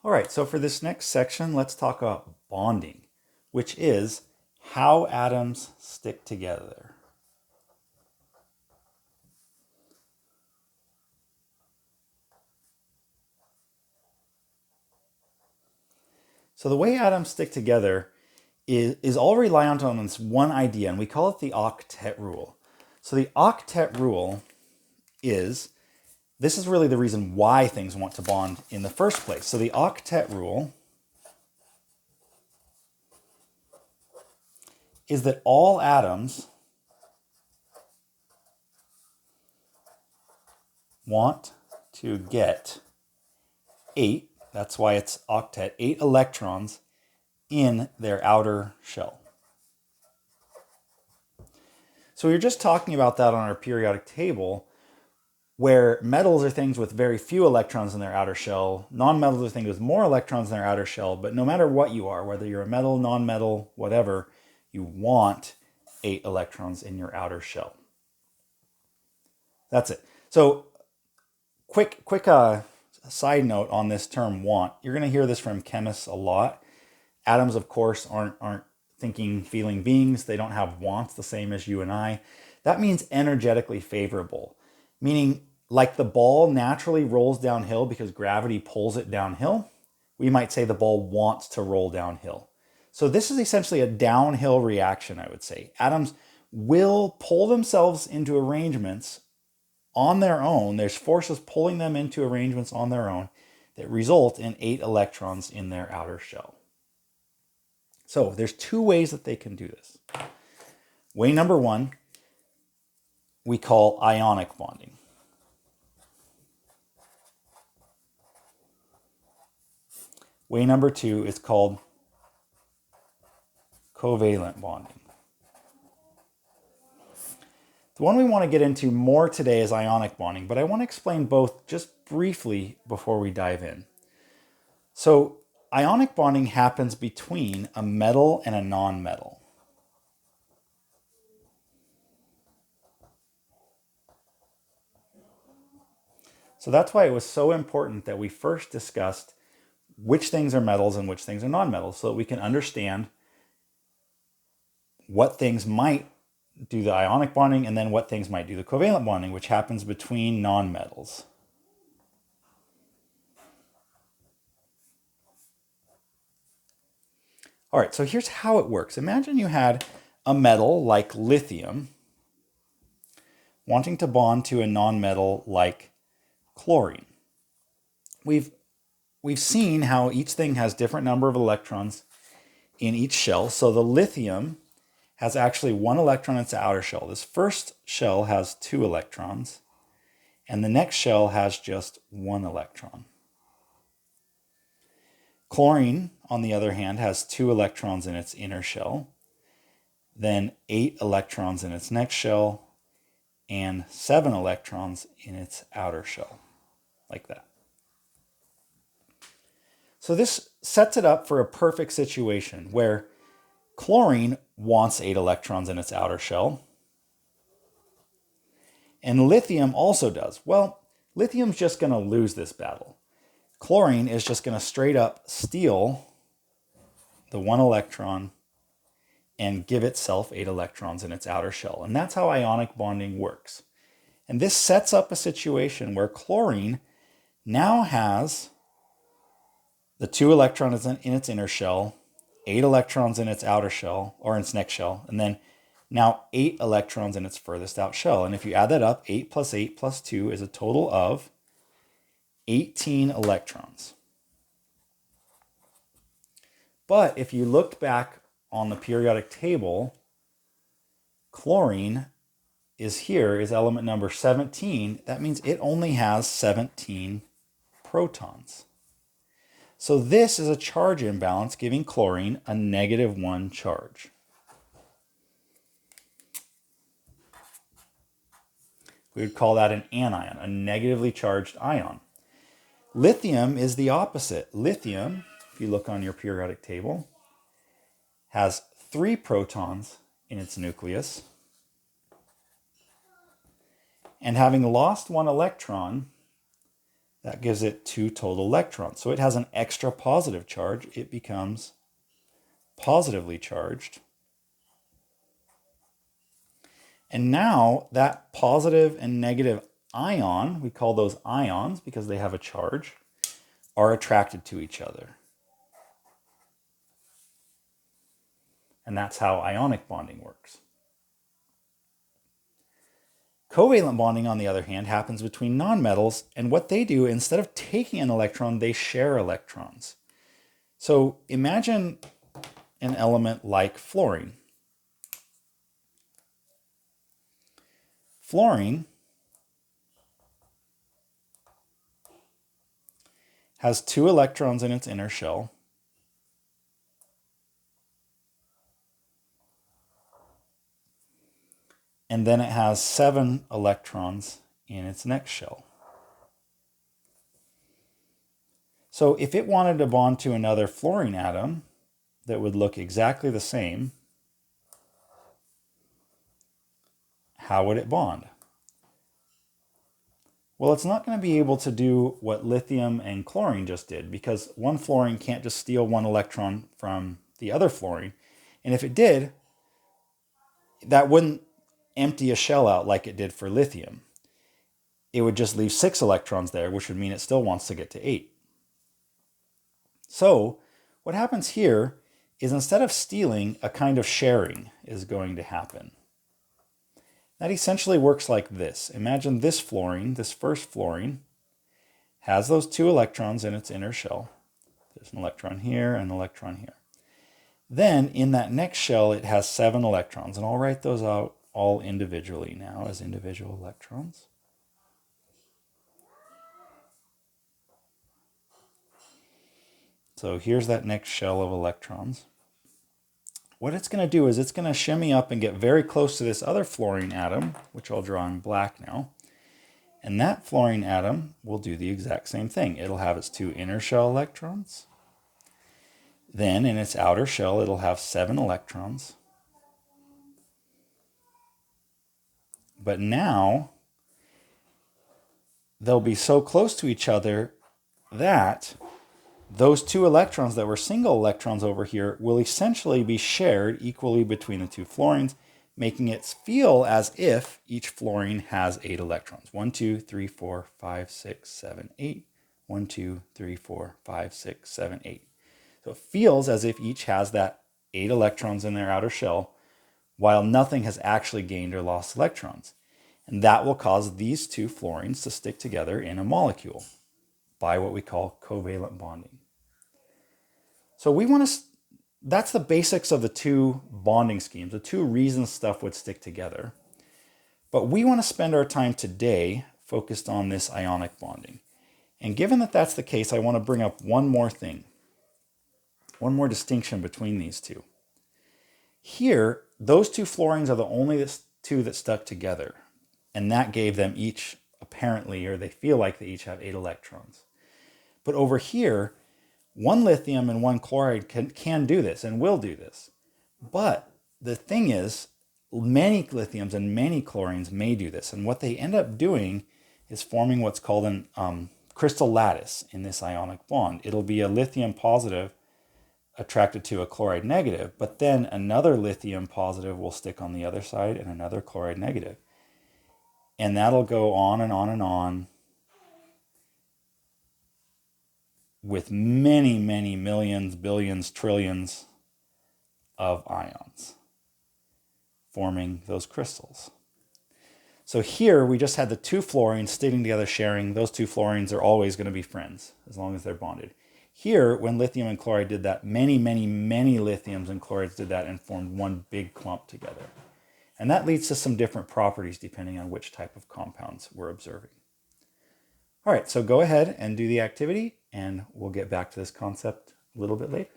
All right, so for this next section, let's talk about bonding, which is how atoms stick together. So the way atoms stick together is all reliant on this one idea, and we call it the octet rule. So the octet rule this is really the reason why things want to bond in the first place. So the octet rule is that all atoms want to get 8, that's why it's octet, 8 electrons in their outer shell. So we were just talking about that on our periodic table, where metals are things with very few electrons in their outer shell, non-metals are things with more electrons in their outer shell, but no matter what you are, whether you're a metal, non-metal, whatever, you want 8 electrons in your outer shell. That's it. So quick side note on this term want. You're going to hear this from chemists a lot. Atoms, of course, aren't thinking, feeling beings. They don't have wants the same as you and I. That means energetically favorable, meaning like the ball naturally rolls downhill because gravity pulls it downhill. We might say the ball wants to roll downhill. So this is essentially a downhill reaction, I would say. Atoms will pull themselves into arrangements on their own. There's forces pulling them into arrangements on their own that result in 8 electrons in their outer shell. So there's 2 ways that they can do this. Way number 1, we call ionic bonding. Way number 2 is called covalent bonding. The one we want to get into more today is ionic bonding, but I want to explain both just briefly before we dive in. So ionic bonding happens between a metal and a non-metal. So that's why it was so important that we first discussed which things are metals and which things are non-metals, so that we can understand what things might do the ionic bonding and then what things might do the covalent bonding, which happens between non-metals. All right, so here's how it works. Imagine you had a metal like lithium wanting to bond to a non-metal like chlorine. We've seen how each thing has different number of electrons in each shell. So the lithium has actually 1 electron in its outer shell. This first shell has 2 electrons, and the next shell has just 1 electron. Chlorine, on the other hand, has 2 electrons in its inner shell, then 8 electrons in its next shell, and 7 electrons in its outer shell, like that. So this sets it up for a perfect situation where chlorine wants 8 electrons in its outer shell, and lithium also does. Well, lithium's just going to lose this battle. Chlorine is just going to straight up steal the 1 electron and give itself 8 electrons in its outer shell. And that's how ionic bonding works. And this sets up a situation where chlorine now has the 2 electrons in its inner shell, 8 electrons in its outer shell, or in its next shell, and then now 8 electrons in its furthest out shell. And if you add that up, 8 plus 8 plus 2 is a total of 18 electrons. But if you looked back on the periodic table, chlorine is element number 17. That means it only has 17 protons. So this is a charge imbalance giving chlorine a -1 charge. We would call that an anion, a negatively charged ion. Lithium is the opposite. Lithium, if you look on your periodic table, has 3 protons in its nucleus. And having lost 1 electron, That gives it 2 total electrons. So it has an extra positive charge. It becomes positively charged. And now that positive and negative ion, we call those ions because they have a charge, are attracted to each other. And that's how ionic bonding works. Covalent bonding, on the other hand, happens between nonmetals, and what they do, instead of taking an electron, they share electrons. So imagine an element like fluorine. Fluorine has 2 electrons in its inner shell. And then it has 7 electrons in its next shell. So if it wanted to bond to another fluorine atom that would look exactly the same, how would it bond? Well, it's not going to be able to do what lithium and chlorine just did, because one fluorine can't just steal 1 electron from the other fluorine. And if it did, that wouldn't empty a shell out like it did for lithium. It would just leave 6 electrons there, which would mean it still wants to get to 8. So what happens here is, instead of stealing, a kind of sharing is going to happen. That essentially works like this. Imagine this fluorine, this first fluorine, has those 2 electrons in its inner shell. There's an electron here and an electron here. Then in that next shell, it has 7 electrons, and I'll write those out all individually now as individual electrons. So here's that next shell of electrons. What it's going to do is it's going to shimmy up and get very close to this other fluorine atom, which I'll draw in black now. And that fluorine atom will do the exact same thing. It'll have its 2 inner shell electrons. Then in its outer shell, it'll have 7 electrons. But now they'll be so close to each other that those 2 electrons that were single electrons over here will essentially be shared equally between the 2 fluorines, making it feel as if each fluorine has 8 electrons. 1, 2, 3, 4, 5, 6, 7, 8. 1, 2, 3, 4, 5, 6, 7, 8. So it feels as if each has that 8 electrons in their outer shell, while nothing has actually gained or lost electrons. And that will cause these 2 fluorines to stick together in a molecule by what we call covalent bonding. So that's the basics of the 2 bonding schemes, the 2 reasons stuff would stick together. But we want to spend our time today focused on this ionic bonding. And given that that's the case, I want to bring up one more thing, one more distinction between these 2. Here, those 2 fluorines are the only 2 that stuck together. And that gave them each, apparently, or they feel like they each have 8 electrons. But over here, 1 lithium and 1 chloride can do this and will do this. But the thing is, many lithiums and many chlorines may do this. And what they end up doing is forming what's called an crystal lattice in this ionic bond. It'll be a lithium positive attracted to a chloride negative, but then another lithium positive will stick on the other side and another chloride negative. And that'll go on and on and on with many, many millions, billions, trillions of ions forming those crystals. So here we just had the 2 fluorines sticking together, sharing. Those 2 fluorines are always going to be friends as long as they're bonded. Here, when lithium and chloride did that, many, many, many lithiums and chlorides did that and formed one big clump together. And that leads to some different properties depending on which type of compounds we're observing. All right, so go ahead and do the activity, and we'll get back to this concept a little bit later.